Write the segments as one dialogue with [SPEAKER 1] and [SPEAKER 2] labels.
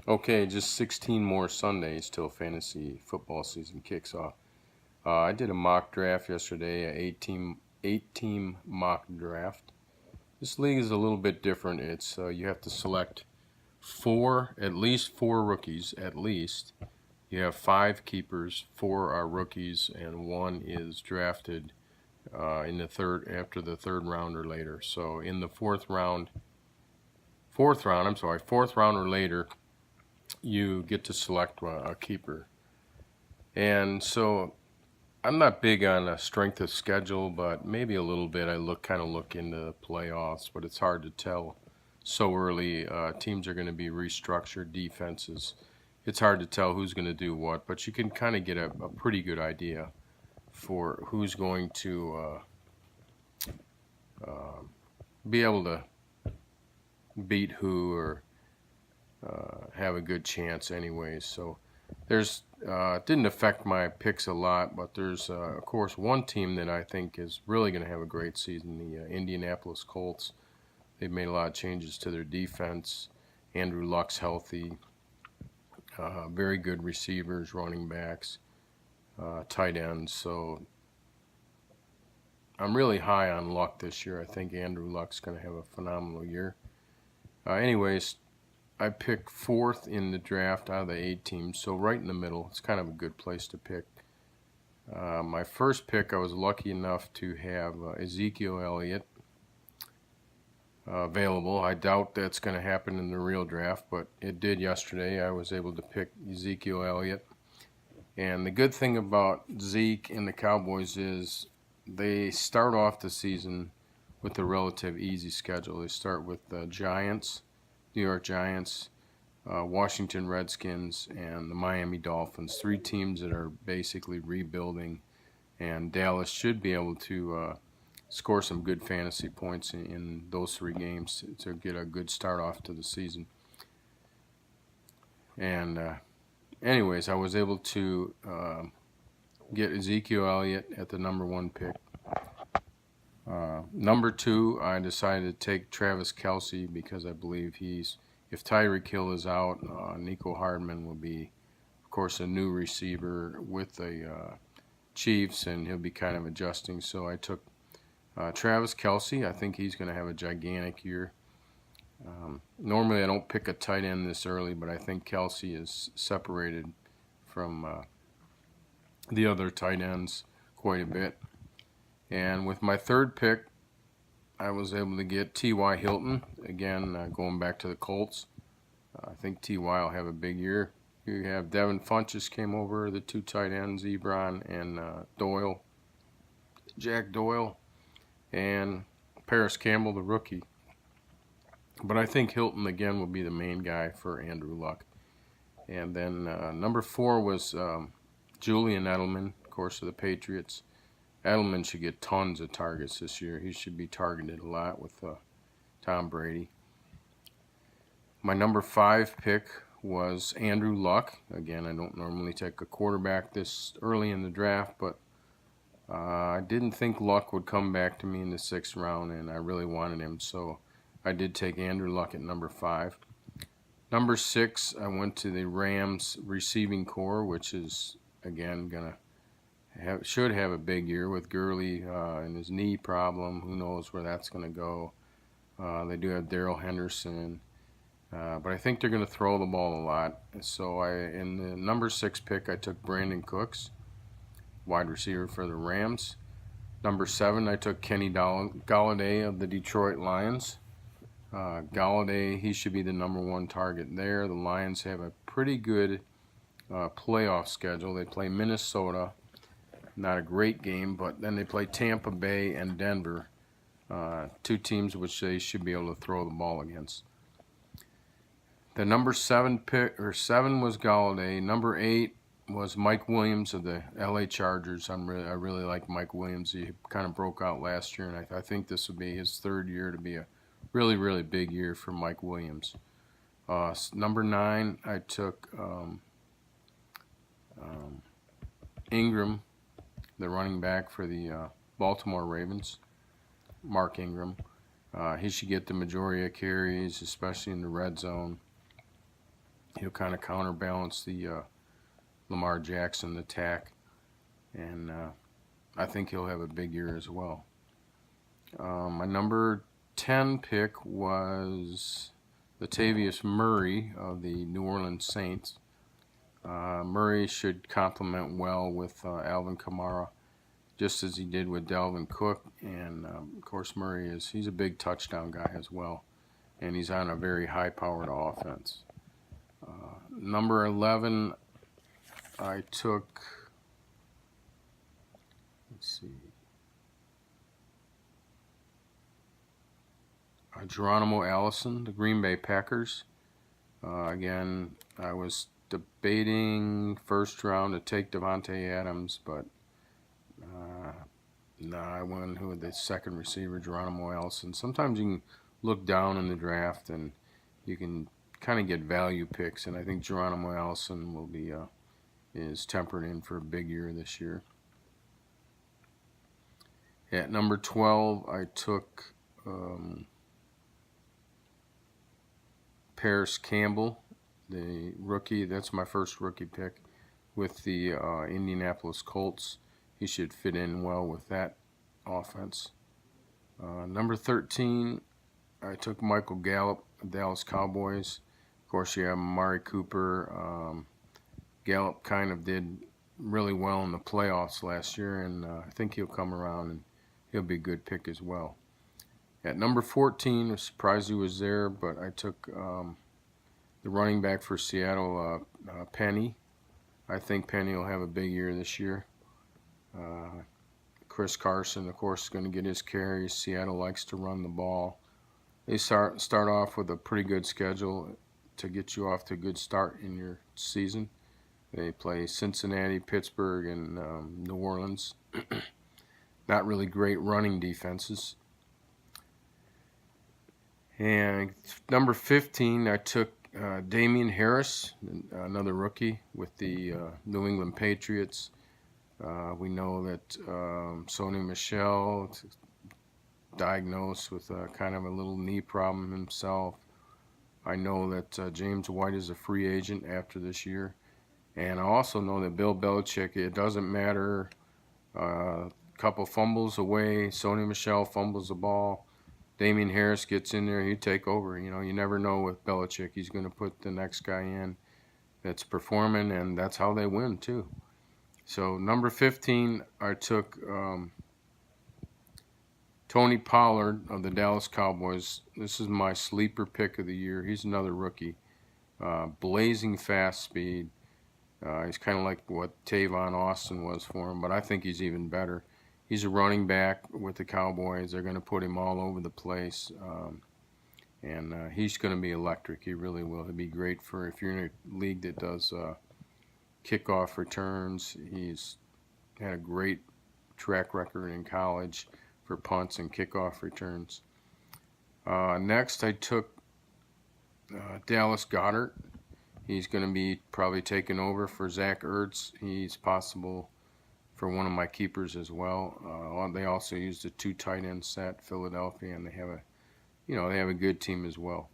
[SPEAKER 1] Okay, just 16 more Sundays till fantasy football season kicks off. I did a mock draft yesterday, a eight team mock draft. This league is a little bit different. It's you have to select at least four rookies, at least. You have five keepers, four are rookies, and one is drafted in the after the third round or later. So in the fourth round or later, you get to select a keeper. And so I'm not big on a strength of schedule, but maybe a little bit. I look into the playoffs, but it's hard to tell so early. Teams are going to be restructured, defenses. It's hard to tell who's going to do what, but you can kind of get a pretty good idea for who's going to uh, be able to beat who or have a good chance anyways. So there's didn't affect my picks a lot, but there's of course one team that I think is really going to have a great season, the Indianapolis Colts. They've made a lot of changes to their defense. Andrew Luck's healthy. Very good receivers, running backs, tight ends. So I'm really high on Luck this year. I think Andrew Luck's going to have a phenomenal year. Anyways, I picked fourth in the draft out of the 8 teams, so right in the middle. It's kind of a good place to pick. My first pick, I was lucky enough to have Ezekiel Elliott available. I doubt that's going to happen in the real draft, but it did yesterday. I was able to pick Ezekiel Elliott. And the good thing about Zeke and the Cowboys is they start off the season with a relative easy schedule. They start with the Giants, New York Giants, Washington Redskins, and the Miami Dolphins. 3 teams that are basically rebuilding, and Dallas should be able to score some good fantasy points in those 3 games to get a good start off to the season. And anyways, I was able to get Ezekiel Elliott at the number 1 pick. Number 2, I decided to take Travis Kelce because I believe if Tyreek Hill is out, Nico Hardman will be, of course, a new receiver with the Chiefs, and he'll be kind of adjusting. So I took Travis Kelce. I think he's going to have a gigantic year. Normally I don't pick a tight end this early, but I think Kelce is separated from the other tight ends quite a bit. And with my third pick, I was able to get T.Y. Hilton. Again, going back to the Colts. I think T.Y. will have a big year. You have Devin Funchess came over, the 2 tight ends, Ebron and Doyle, Jack Doyle, and Paris Campbell, the rookie. But I think Hilton, again, will be the main guy for Andrew Luck. And then number 4 was Julian Edelman, of course, of the Patriots. Edelman should get tons of targets this year. He should be targeted a lot with Tom Brady. My number 5 pick was Andrew Luck. Again, I don't normally take a quarterback this early in the draft, but I didn't think Luck would come back to me in the 6th round, and I really wanted him, so I did take Andrew Luck at number 5. Number 6, I went to the Rams receiving core, which is, again, should have a big year with Gurley and his knee problem. Who knows where that's going to go. They do have Darrell Henderson, but I think they're going to throw the ball a lot. So in the number 6 pick, I took Brandon Cooks, wide receiver for the Rams. Number 7, I took Kenny Golladay of the Detroit Lions. Golladay, he should be the number 1 target there. The Lions have a pretty good playoff schedule. They play Minnesota. Not a great game, but then they play Tampa Bay and Denver, 2 teams which they should be able to throw the ball against. The number 7 was Golladay. Number 8 was Mike Williams of the LA Chargers. I really like Mike Williams. He kind of broke out last year, and I think this would be his 3rd year to be a really, really big year for Mike Williams. Number 9, I took Ingram, the running back for the Baltimore Ravens, Mark Ingram. He should get the majority of carries, especially in the red zone. He'll kind of counterbalance the Lamar Jackson attack, and I think he'll have a big year as well. My number 10 pick was Latavius Murray of the New Orleans Saints. Murray should complement well with Alvin Kamara, just as he did with Dalvin Cook. And of course, he's a big touchdown guy as well, and he's on a very high-powered offense. Number 11, I took. Let's see. Geronimo Allison, the Green Bay Packers. Again, I was debating first round to take Davante Adams, but I went with the second receiver, Geronimo Allison. Sometimes you can look down in the draft and you can kind of get value picks, and I think Geronimo Allison will be is tempered in for a big year this year. At number 12, I took Paris Campbell, the rookie. That's my first rookie pick with the Indianapolis Colts. He should fit in well with that offense. Number 13, I took Michael Gallup, Dallas Cowboys. Of course, you have Amari Cooper. Gallup kind of did really well in the playoffs last year, and I think he'll come around and he'll be a good pick as well. At number 14, I was surprised he was there, but I took the running back for Seattle, Penny. I think Penny will have a big year this year. Chris Carson, of course, is going to get his carries. Seattle likes to run the ball. They start off with a pretty good schedule to get you off to a good start in your season. They play Cincinnati, Pittsburgh, and New Orleans. Not really great running defenses. And number 15, I took Damian Harris, another rookie with the New England Patriots. We know that Sony Michel diagnosed with kind of a little knee problem himself. I know that James White is a free agent after this year. And I also know that Bill Belichick, it doesn't matter, a couple fumbles away, Sony Michel fumbles the ball, Damian Harris gets in there, he'd take over. You know, you never know with Belichick. He's going to put the next guy in that's performing, and that's how they win too. So number 15, I took Tony Pollard of the Dallas Cowboys. This is my sleeper pick of the year. He's another rookie. Blazing fast speed. He's kind of like what Tavon Austin was for him, but I think he's even better. He's a running back with the Cowboys. They're going to put him all over the place, and he's going to be electric. He really will. He'll be great for if you're in a league that does kickoff returns. He's had a great track record in college for punts and kickoff returns. Next, I took Dallas Goedert. He's going to be probably taking over for Zach Ertz. He's possible for one of my keepers as well. They also used a 2 tight end set, Philadelphia, and they have a good team as well.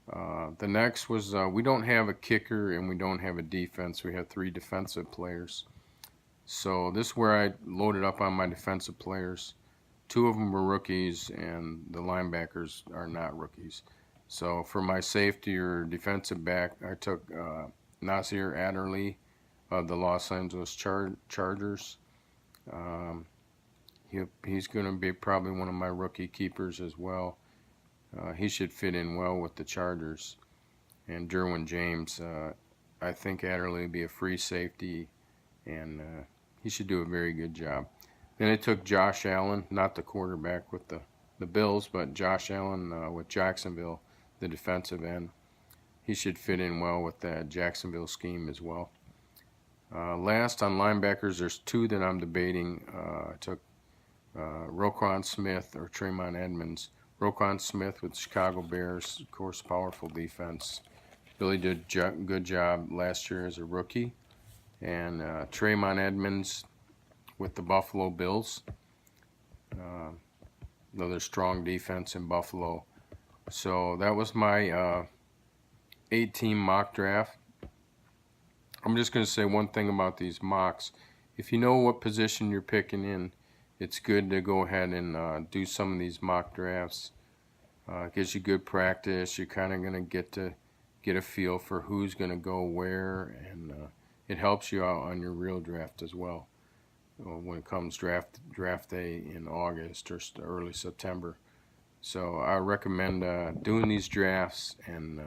[SPEAKER 1] The next was we don't have a kicker and we don't have a defense. We have 3 defensive players. So this is where I loaded up on my defensive players. 2 of them were rookies, and the linebackers are not rookies. So for my safety or defensive back, I took Nasir Adderley of the Los Angeles Chargers. He's going to be probably one of my rookie keepers as well. He should fit in well with the Chargers. And Derwin James, I think Adderley will be a free safety, and he should do a very good job. Then I took Josh Allen, not the quarterback with the Bills, but Josh Allen with Jacksonville, the defensive end. He should fit in well with that Jacksonville scheme as well. Last on linebackers, there's 2 that I'm debating. I took Roquan Smith or Tremont Edmonds. Roquan Smith with Chicago Bears, of course, powerful defense. Really did good job last year as a rookie. And Tremont Edmonds with the Buffalo Bills. Another strong defense in Buffalo. So that was my 8-team mock draft. I'm just going to say one thing about these mocks. If you know what position you're picking in, it's good to go ahead and do some of these mock drafts. It gives you good practice. You're kind of going to get a feel for who's going to go where, and it helps you out on your real draft as well when it comes draft day in August or early September. So I recommend doing these drafts and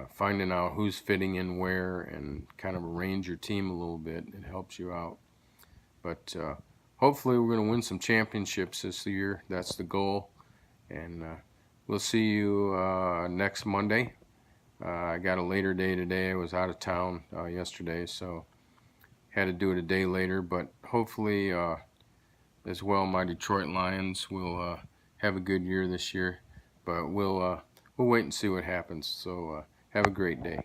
[SPEAKER 1] finding out who's fitting in where, and kind of arrange your team a little bit. It helps you out. But hopefully we're going to win some championships this year. That's the goal. And we'll see you next Monday. I got a later day today. I was out of town yesterday, so had to do it a day later. But hopefully as well, my Detroit Lions will have a good year this year. But we'll wait and see what happens. So have a great day.